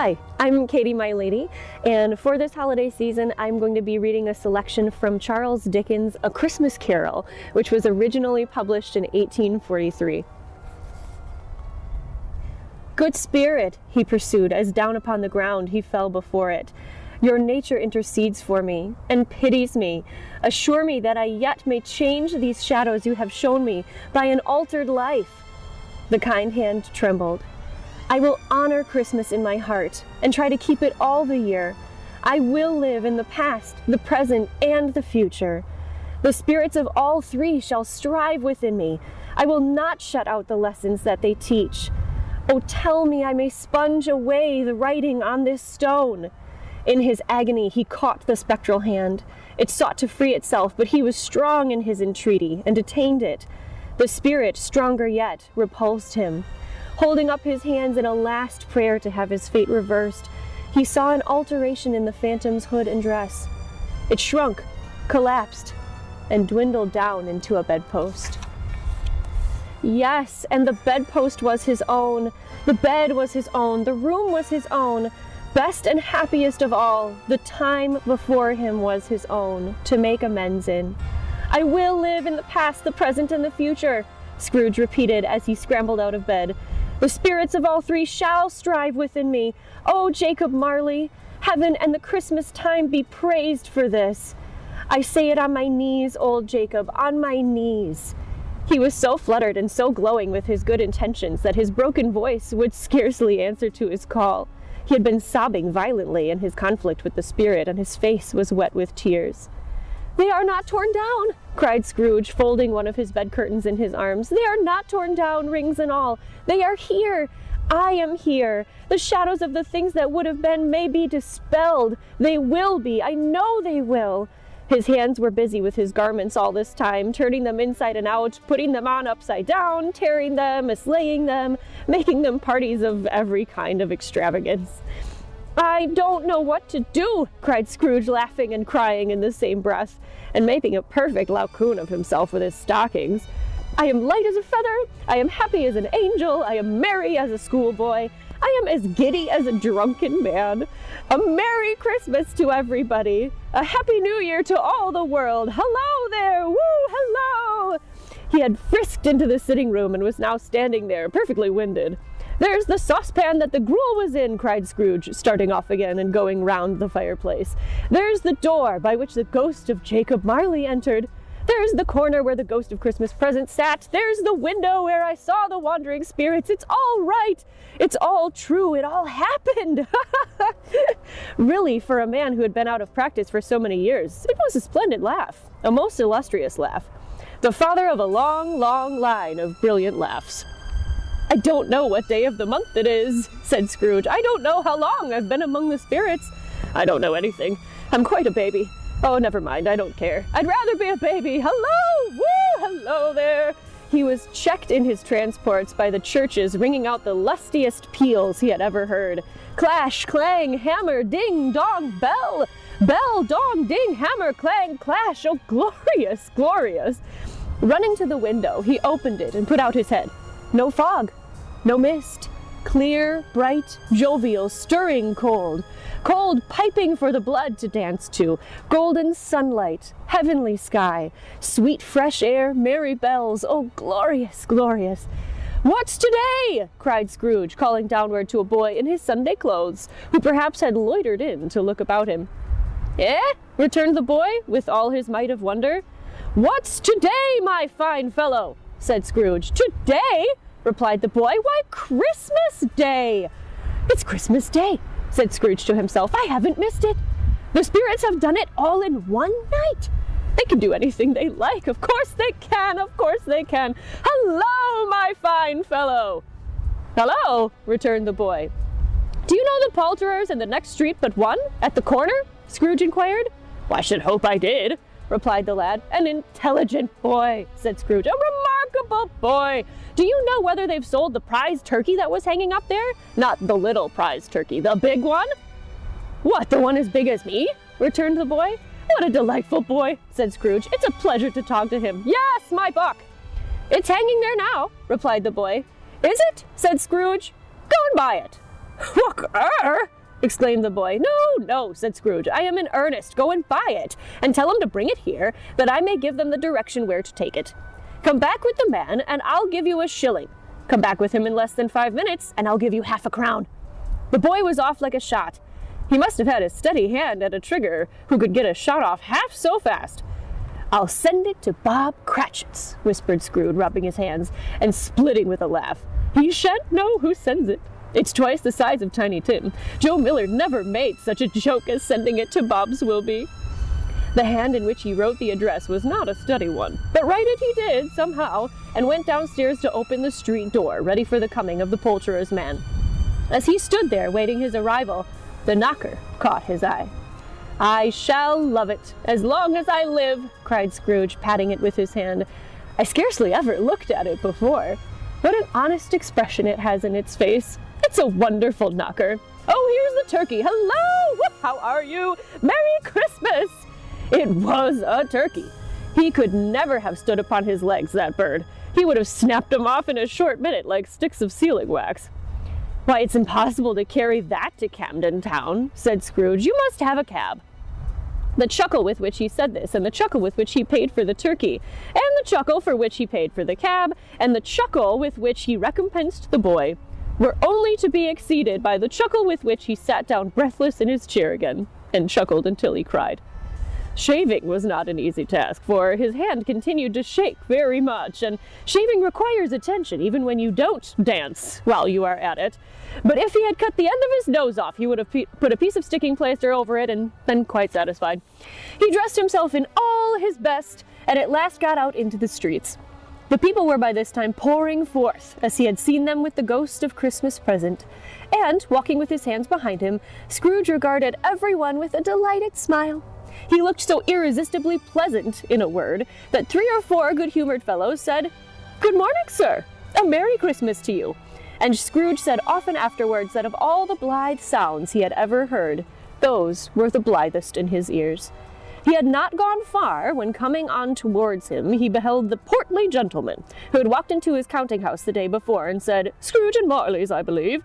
Hi, I'm Catie My Lady, and for this holiday season I'm going to be reading a selection from Charles Dickens' A Christmas Carol, which was originally published in 1843. Good spirit, he pursued, as down upon the ground he fell before it. Your nature intercedes for me, and pities me. Assure me that I yet may change these shadows you have shown me by an altered life. The kind hand trembled. I will honor Christmas in my heart, and try to keep it all the year. I will live in the past, the present, and the future. The spirits of all three shall strive within me. I will not shut out the lessons that they teach. Oh, tell me I may sponge away the writing on this stone. In his agony he caught the spectral hand. It sought to free itself, but he was strong in his entreaty, and detained it. The spirit, stronger yet, repulsed him. Holding up his hands in a last prayer to have his fate reversed, he saw an alteration in the phantom's hood and dress. It shrunk, collapsed, and dwindled down into a bedpost. Yes, and the bedpost was his own. The bed was his own. The room was his own. Best and happiest of all, the time before him was his own, to make amends in. I will live in the past, the present, and the future, Scrooge repeated as he scrambled out of bed. The spirits of all three shall strive within me. Oh, Jacob Marley, heaven and the Christmas time be praised for this. I say it on my knees, old Jacob, on my knees. He was so fluttered and so glowing with his good intentions that his broken voice would scarcely answer to his call. He had been sobbing violently in his conflict with the spirit, and his face was wet with tears. They are not torn down, cried Scrooge, folding one of his bed curtains in his arms. They are not torn down, rings and all. They are here. I am here. The shadows of the things that would have been may be dispelled. They will be. I know they will. His hands were busy with his garments all this time, turning them inside and out, putting them on upside down, tearing them, mislaying them, making them parties of every kind of extravagance. I don't know what to do, cried Scrooge, laughing and crying in the same breath, and making a perfect loukoon of himself with his stockings. I am light as a feather, I am happy as an angel, I am merry as a schoolboy, I am as giddy as a drunken man. A Merry Christmas to everybody, a Happy New Year to all the world. Hello there, woo, hello! He had frisked into the sitting room and was now standing there, perfectly winded. There's the saucepan that the gruel was in, cried Scrooge, starting off again and going round the fireplace. There's the door by which the ghost of Jacob Marley entered. There's the corner where the ghost of Christmas Present sat. There's the window where I saw the wandering spirits. It's all right. It's all true. It all happened. Really, for a man who had been out of practice for so many years, it was a splendid laugh, a most illustrious laugh. The father of a long, long line of brilliant laughs. I don't know what day of the month it is, said Scrooge. I don't know how long I've been among the spirits. I don't know anything. I'm quite a baby. Oh, never mind, I don't care. I'd rather be a baby. Hello! Woo! Hello there! He was checked in his transports by the churches ringing out the lustiest peals he had ever heard. Clash, clang, hammer, ding, dong, bell! Bell, dong, ding, hammer, clang, clash! Oh, glorious, glorious! Running to the window, he opened it and put out his head. No fog, no mist, clear, bright, jovial, stirring cold, cold piping for the blood to dance to, golden sunlight, heavenly sky, sweet fresh air, merry bells, oh glorious, glorious. What's today? Cried Scrooge, calling downward to a boy in his Sunday clothes, who perhaps had loitered in to look about him. Eh? Returned the boy, with all his might of wonder. What's today, my fine fellow? Said Scrooge. Today? Replied the boy. Why, Christmas Day! It's Christmas Day, said Scrooge to himself. I haven't missed it. The spirits have done it all in one night. They can do anything they like. Of course they can. Of course they can. Hello, my fine fellow. Hello, returned the boy. Do you know the poulterers in the next street but one, at the corner? Scrooge inquired. Well, I should hope I did, replied the lad. An intelligent boy, said Scrooge. A remarkable boy. Do you know whether they've sold the prize turkey that was hanging up there? Not the little prize turkey, the big one? What, the one as big as me? Returned the boy. What a delightful boy, said Scrooge. It's a pleasure to talk to him. Yes, my buck. It's hanging there now, replied the boy. Is it? Said Scrooge. Go and buy it. Look, exclaimed the boy. "No, no," said Scrooge. "I am in earnest. Go and buy it, and tell him to bring it here, that I may give them the direction where to take it. Come back with the man, and I'll give you a shilling. Come back with him in less than 5 minutes, and I'll give you half a crown." The boy was off like a shot. He must have had a steady hand at a trigger who could get a shot off half so fast. "I'll send it to Bob Cratchit's," whispered Scrooge, rubbing his hands and splitting with a laugh. "He shan't know who sends it. It's twice the size of Tiny Tim. Joe Miller never made such a joke as sending it to Bob's will be." The hand in which he wrote the address was not a steady one, but write it he did, somehow, and went downstairs to open the street door, ready for the coming of the poulterer's man. As he stood there, waiting his arrival, the knocker caught his eye. "I shall love it, as long as I live," cried Scrooge, patting it with his hand. "I scarcely ever looked at it before. What an honest expression it has in its face. It's a wonderful knocker. Oh, here's the turkey. Hello! How are you? Merry Christmas!" It was a turkey. He could never have stood upon his legs, that bird. He would have snapped them off in a short minute like sticks of sealing wax. "Why, it's impossible to carry that to Camden Town," said Scrooge. "You must have a cab." The chuckle with which he said this, and the chuckle with which he paid for the turkey, and the chuckle for which he paid for the cab, and the chuckle with which he recompensed the boy, were only to be exceeded by the chuckle with which he sat down breathless in his chair again, and chuckled until he cried. Shaving was not an easy task, for his hand continued to shake very much, and shaving requires attention even when you don't dance while you are at it. But if he had cut the end of his nose off, he would have put a piece of sticking plaster over it and been quite satisfied. He dressed himself in all his best, and at last got out into the streets. The people were by this time pouring forth, as he had seen them with the ghost of Christmas present, and, walking with his hands behind him, Scrooge regarded every one with a delighted smile. He looked so irresistibly pleasant, in a word, that 3 or 4 good-humored fellows said, "Good morning, sir. A Merry Christmas to you." And Scrooge said often afterwards that of all the blithe sounds he had ever heard, those were the blithest in his ears. He had not gone far when, coming on towards him, he beheld the portly gentleman who had walked into his counting-house the day before and said, "Scrooge and Marley's, I believe."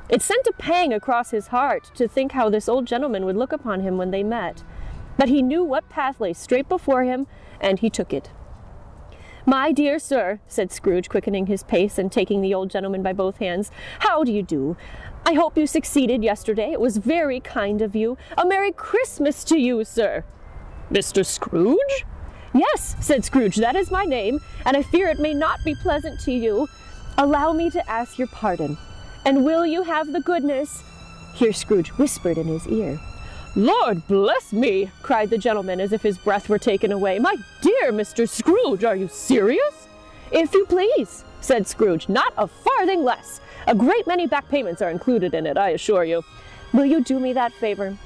It sent a pang across his heart to think how this old gentleman would look upon him when they met. But he knew what path lay straight before him, and he took it. "My dear sir," said Scrooge, quickening his pace and taking the old gentleman by both hands, "how do you do? I hope you succeeded yesterday. It was very kind of you. A Merry Christmas to you, sir." "Mr. Scrooge?" "Yes," said Scrooge, "that is my name, and I fear it may not be pleasant to you. Allow me to ask your pardon. And will you have the goodness—" Here Scrooge whispered in his ear. "Lord bless me!" cried the gentleman, as if his breath were taken away. "My dear Mr. Scrooge, are you serious?" "If you please," said Scrooge, "not a farthing less. A great many back payments are included in it, I assure you. Will you do me that favor?"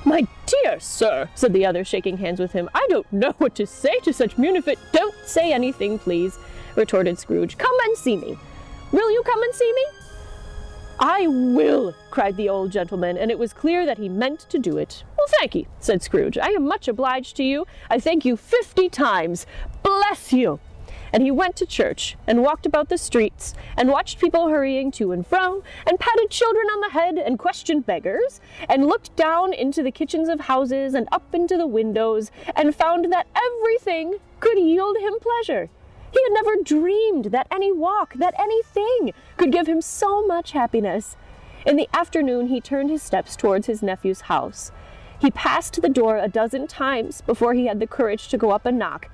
"My dear sir," said the other, shaking hands with him, "I don't know what to say to such munificent—" "Don't say anything, please," retorted Scrooge. "Come and see me. Will you come and see me?" "I will," cried the old gentleman, and it was clear that he meant to do it. "Well, thank you," said Scrooge. "I am much obliged to you. I thank you 50 times. Bless you!" And he went to church, and walked about the streets, and watched people hurrying to and fro, and patted children on the head, and questioned beggars, and looked down into the kitchens of houses, and up into the windows, and found that everything could yield him pleasure. He had never dreamed that any walk, that anything, could give him so much happiness. In the afternoon he turned his steps towards his nephew's house. He passed the door a dozen times before he had the courage to go up and knock,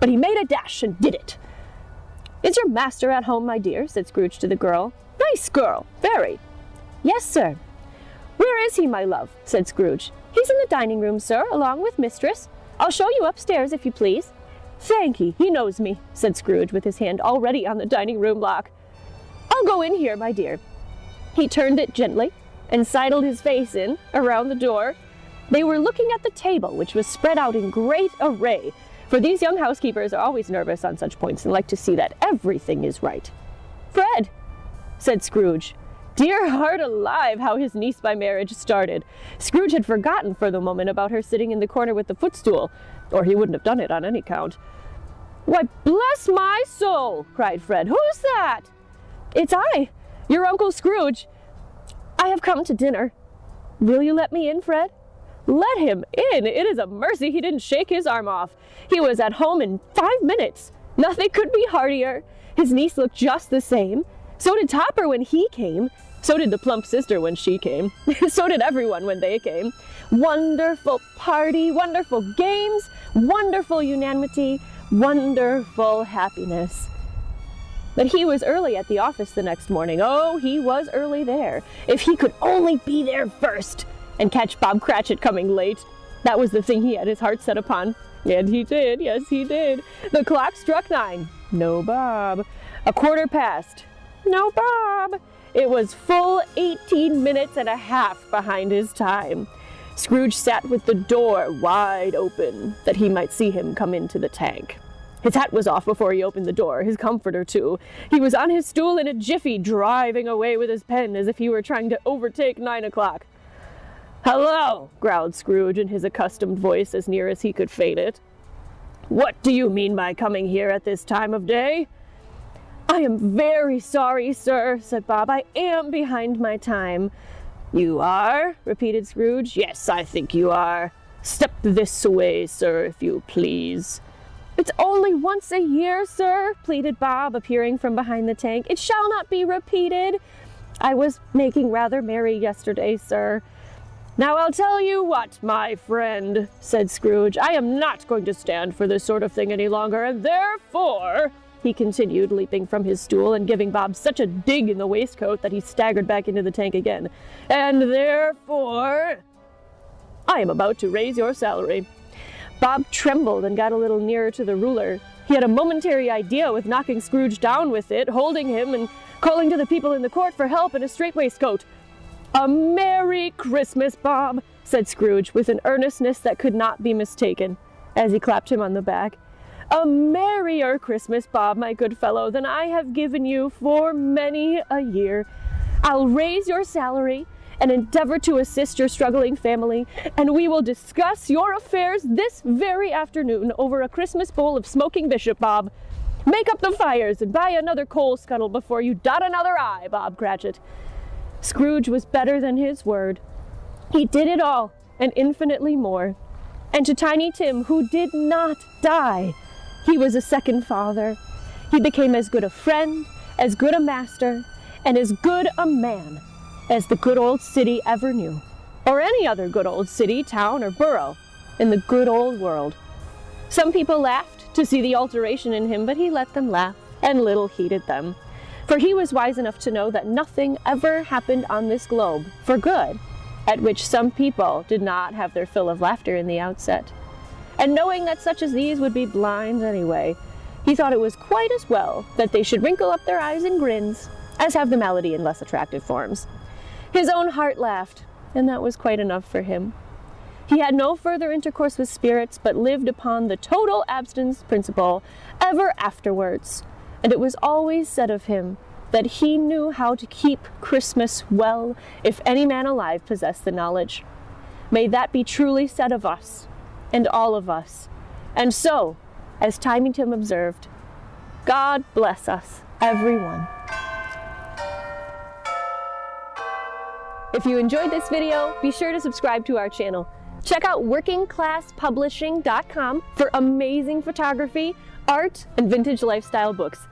but he made a dash and did it. "Is your master at home, my dear?" said Scrooge to the girl. "Nice girl, very." "Yes, sir." "Where is he, my love?" said Scrooge. "He's in the dining room, sir, along with mistress. I'll show you upstairs, if you please." "Thankee, he knows me," said Scrooge, with his hand already on the dining room lock. "I'll go in here, my dear." He turned it gently, and sidled his face in, around the door. They were looking at the table, which was spread out in great array, for these young housekeepers are always nervous on such points, and like to see that everything is right. "Fred," said Scrooge. Dear heart alive, how his niece by marriage started. Scrooge had forgotten for the moment about her sitting in the corner with the footstool, or he wouldn't have done it on any count. "Why, bless my soul!" cried Fred. "Who's that?" "It's I, your Uncle Scrooge. I have come to dinner." Will you let me in, Fred?" "Let him in? It is a mercy he didn't shake his arm off. He was at home in 5 minutes. Nothing could be heartier. His niece looked just the same. So did Topper when he came. So did the plump sister when she came. So did everyone when they came. Wonderful party, wonderful games, wonderful unanimity, wonderful happiness." But he was early at the office the next morning. Oh, he was early there. If he could only be there first and catch Bob Cratchit coming late. That was the thing he had his heart set upon. And he did, yes he did. The clock struck 9. No Bob. A quarter past. No Bob. It was full 18 minutes and a half behind his time. Scrooge sat with the door wide open, that he might see him come into the tank. His hat was off before he opened the door, his comforter too. He was on his stool in a jiffy, driving away with his pen as if he were trying to overtake 9 o'clock. "Hello," growled Scrooge in his accustomed voice as near as he could fade it. "What do you mean by coming here at this time of day?" "I am very sorry, sir," said Bob. "I am behind my time." "You are?" repeated Scrooge. "Yes, I think you are. Step this way, sir, if you please." "It's only once a year, sir," pleaded Bob, appearing from behind the tank. "It shall not be repeated. I was making rather merry yesterday, sir." "Now I'll tell you what, my friend," said Scrooge. "I am not going to stand for this sort of thing any longer, and therefore," he continued, leaping from his stool and giving Bob such a dig in the waistcoat that he staggered back into the tank again, "and therefore, I am about to raise your salary." Bob trembled and got a little nearer to the ruler. He had a momentary idea with knocking Scrooge down with it, holding him, and calling to the people in the court for help in a strait waistcoat. "A Merry Christmas, Bob," said Scrooge, with an earnestness that could not be mistaken, as he clapped him on the back. "A merrier Christmas, Bob, my good fellow, than I have given you for many a year. I'll raise your salary and endeavor to assist your struggling family, and we will discuss your affairs this very afternoon over a Christmas bowl of smoking bishop, Bob. Make up the fires and buy another coal scuttle before you dot another I, Bob Cratchit." Scrooge was better than his word. He did it all, and infinitely more. And to Tiny Tim, who did not die, he was a second father. He became as good a friend, as good a master, and as good a man as the good old city ever knew, or any other good old city, town, or borough in the good old world. Some people laughed to see the alteration in him, but he let them laugh, and little heeded them. For he was wise enough to know that nothing ever happened on this globe for good, at which some people did not have their fill of laughter in the outset. And knowing that such as these would be blind anyway, he thought it was quite as well that they should wrinkle up their eyes in grins, as have the malady in less attractive forms. His own heart laughed, and that was quite enough for him. He had no further intercourse with spirits, but lived upon the total abstinence principle ever afterwards, and it was always said of him that he knew how to keep Christmas well, if any man alive possessed the knowledge. May that be truly said of us, and all of us. And so, as Tiny Tim observed, God bless us, everyone. If you enjoyed this video, be sure to subscribe to our channel. Check out workingclasspublishing.com for amazing photography, art, and vintage lifestyle books.